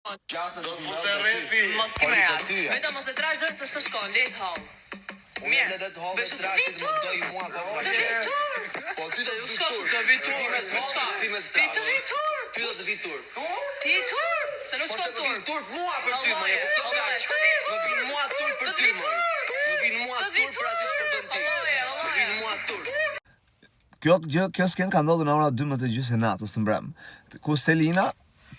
Do fuste rrethi. Mos ke merat. Vetëm mos e trash dorën se s'të shkon, le të hall. Mirë. Bësh të vitur. Të vitur. Po ty do të shkosh të vitur. Ti të vitur. Ty do të vitur. Ti tur. Se nuk shkon tur. Turp mua për ty, më e kupton? Më vin mua turp për ty, më. Më vin mua turp për atë që bën ti. Më vin mua turp. Kjo sken ka ndodhur në ora 12:30 e natës së mbrëm. Ku Selina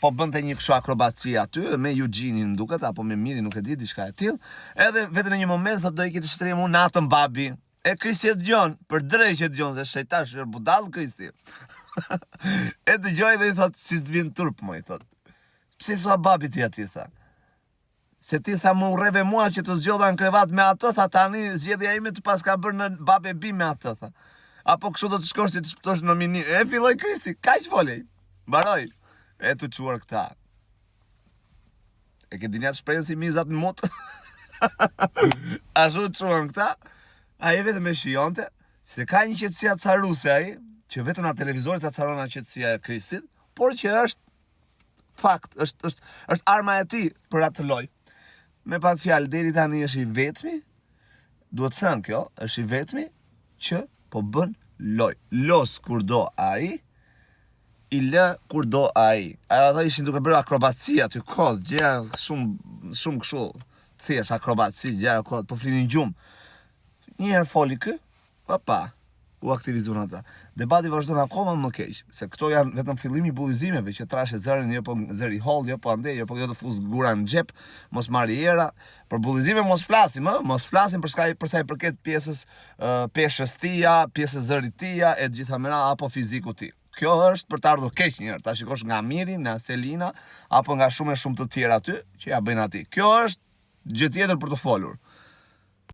po bënte një kështu akrobaci aty me Eugene-in, duket, apo me Mirin, nuk e di, diçka e tillë. Edhe vetëm në një moment thotë do ikë të shtremu natën babi. E Kristi e dëgjon, për drejtë e dëgjon se shejtash është budall Kristi. E dëgjoi dhe i thotë si të vjen turp më, i thotë. Pse thua babi ti aty tha? Se ti tha më urreve mua që të zgjodha në krevat me atë, tha tani zgjedhja ime të pas ka bërë në babe bi me atë, tha. Apo kështu do të shkosh ti të shpëtosh në mini. E filloi Kristi, kaq folej. Mbaroi. E të quar këta. E ke dinjat shprejnë si mizat në mut. Ashtu të quar këta. A i vetëm e shionte se ka një qetësia caruse ai, që vetëm na televizorit ta caron atë qetësia e Kristit, por që është fakt, është arma e tij për atë lojë. Me pak fjalë, deri tani është i vetmi, duhet thënë kjo, është i vetmi që po bën lojë. Los kur do ai, i lë kur do ai. Ata ishin duke bërë akrobaci aty kod, gjëra shumë kështu, thjesht akrobaci, gjëra kod, po flinin gjumë. Një herë foli kë, pa, u aktivizuan ata. Debati vazhdon akoma më keq, se këto janë vetëm fillimi i bullizimeve që trashe zërin, jo po zëri holl, jo po ande, jo po të fus gura në xhep, mos marri era. Për bullizime mos flasim, mos flasim për sa i përket pjesës peshës tia, pjesës zërit tia e gjitha mëra apo fizikut ti. Kjo është për të ardhur keq një herë, ta shikosh nga Miri, nga Selina, apo nga shumë të tjerë aty që ja bëjnë aty. Kjo është gjë tjetër për të folur.